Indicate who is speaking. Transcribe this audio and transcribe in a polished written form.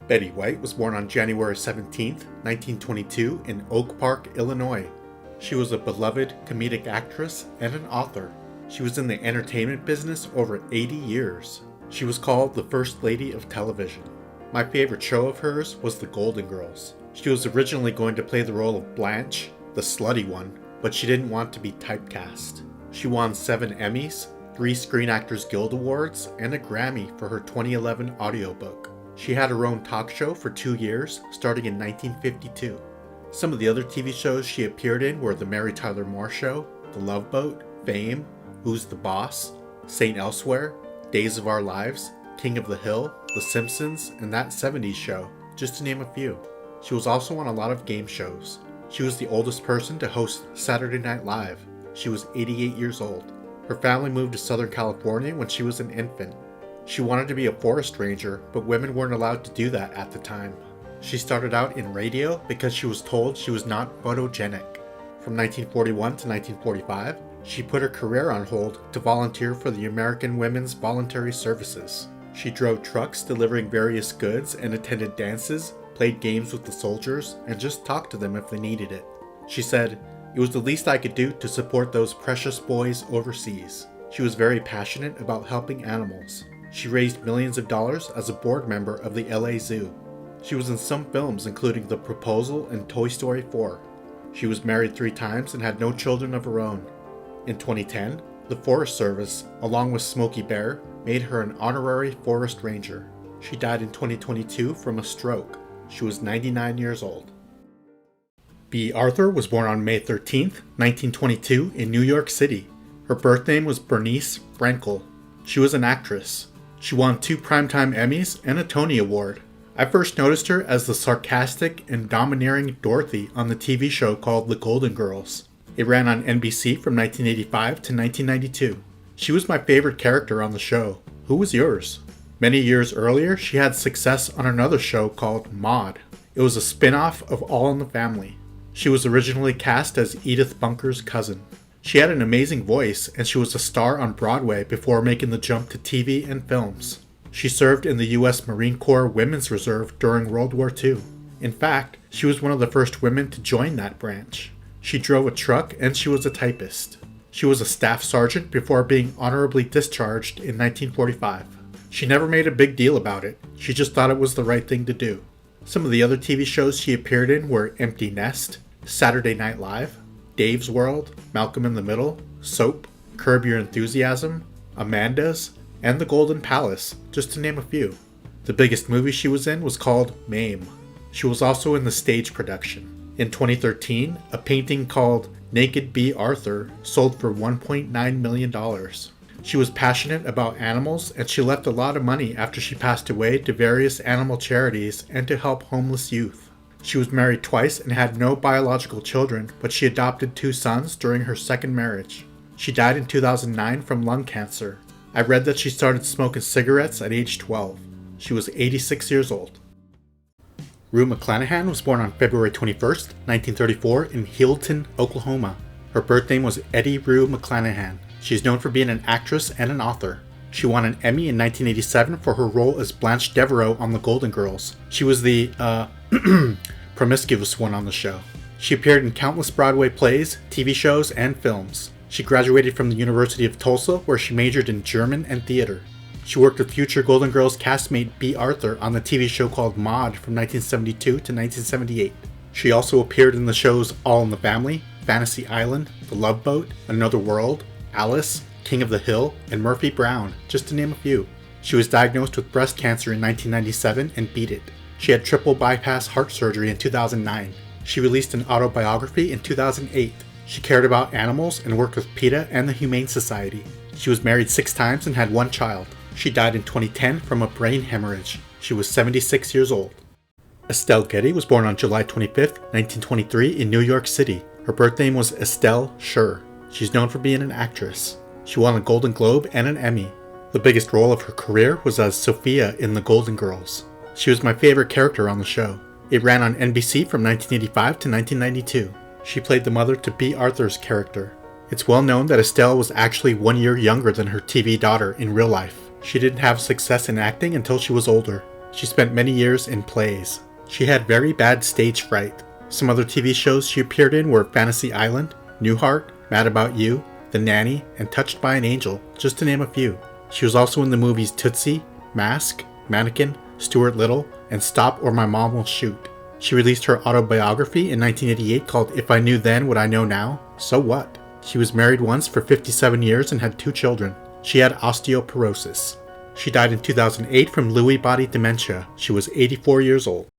Speaker 1: Betty White was born on January 17, 1922 in Oak Park, Illinois. She was a beloved comedic actress and an author. She was in the entertainment business over 80 years. She was called the First Lady of Television. My favorite show of hers was The Golden Girls. She was originally going to play the role of Blanche, the slutty one, but she didn't want to be typecast. She won 7 Emmys, 3 Screen Actors Guild Awards, and a Grammy for her 2011 audiobook. She had her own talk show for 2 years, starting in 1952. Some of the other TV shows she appeared in were The Mary Tyler Moore Show, The Love Boat, Fame, Who's the Boss, St. Elsewhere, Days of Our Lives, King of the Hill, The Simpsons, and That 70s Show, just to name a few. She was also on a lot of game shows. She was the oldest person to host Saturday Night Live. She was 88 years old. Her family moved to Southern California when she was an infant. She wanted to be a forest ranger, but women weren't allowed to do that at the time. She started out in radio because she was told she was not photogenic. From 1941 to 1945, she put her career on hold to volunteer for the American Women's Voluntary Services. She drove trucks delivering various goods and attended dances, played games with the soldiers, and just talked to them if they needed it. She said, "It was the least I could do to support those precious boys overseas." She was very passionate about helping animals. She raised millions of dollars as a board member of the LA Zoo. She was in some films including The Proposal and Toy Story 4. She was married 3 times and had no children of her own. In 2010, the Forest Service, along with Smokey Bear, made her an honorary forest ranger. She died in 2022 from a stroke. She was 99 years old. Bea Arthur was born on May 13, 1922 in New York City. Her birth name was Bernice Frankel. She was an actress. She won 2 Primetime Emmys and a Tony Award. I first noticed her as the sarcastic and domineering Dorothy on the TV show called The Golden Girls. It ran on NBC from 1985 to 1992. She was my favorite character on the show. Who was yours? Many years earlier, she had success on another show called Maude. It was a spin-off of All in the Family. She was originally cast as Edith Bunker's cousin. She had an amazing voice, and she was a star on Broadway before making the jump to TV and films. She served in the U.S. Marine Corps Women's Reserve during World War II. In fact, she was one of the first women to join that branch. She drove a truck, and she was a typist. She was a staff sergeant before being honorably discharged in 1945. She never made a big deal about it. She just thought it was the right thing to do. Some of the other TV shows she appeared in were Empty Nest, Saturday Night Live, Dave's World, Malcolm in the Middle, Soap, Curb Your Enthusiasm, Amanda's, and The Golden Palace, just to name a few. The biggest movie she was in was called Mame. She was also in the stage production. In 2013, a painting called Naked Bea Arthur sold for $1.9 million. She was passionate about animals, and she left a lot of money after she passed away to various animal charities and to help homeless youth. She was married twice and had no biological children, but she adopted 2 sons during her second marriage. She died in 2009 from lung cancer. I read that she started smoking cigarettes at age 12. She was 86 years old. Rue McClanahan was born on February 21, 1934 in Hillton, Oklahoma. Her birth name was Eddie Rue McClanahan. She is known for being an actress and an author. She won an Emmy in 1987 for her role as Blanche Devereaux on The Golden Girls. She was the, promiscuous one on the show. She appeared in countless Broadway plays, TV shows, and films. She graduated from the University of Tulsa, where she majored in German and theater. She worked with future Golden Girls castmate Bea Arthur on the TV show called Maude from 1972 to 1978. She also appeared in the shows All in the Family, Fantasy Island, The Love Boat, Another World, Alice, King of the Hill, and Murphy Brown, just to name a few. She was diagnosed with breast cancer in 1997 and beat it. She had triple bypass heart surgery in 2009. She released an autobiography in 2008. She cared about animals and worked with PETA and the Humane Society. She was married 6 times and had 1 child. She died in 2010 from a brain hemorrhage. She was 76 years old. Estelle Getty was born on July 25, 1923 in New York City. Her birth name was Estelle Schur. She's known for being an actress. She won a Golden Globe and an Emmy. The biggest role of her career was as Sophia in The Golden Girls. She was my favorite character on the show. It ran on NBC from 1985 to 1992. She played the mother to Bea Arthur's character. It's well known that Estelle was actually 1 year younger than her TV daughter in real life. She didn't have success in acting until she was older. She spent many years in plays. She had very bad stage fright. Some other TV shows she appeared in were Fantasy Island, Newhart, Mad About You, The Nanny, and Touched by an Angel, just to name a few. She was also in the movies Tootsie, Mask, Mannequin, Stuart Little, and Stop or My Mom Will Shoot. She released her autobiography in 1988 called If I Knew Then What I Know Now, So What? She was married once for 57 years and had 2 children. She had osteoporosis. She died in 2008 from Lewy body dementia. She was 84 years old.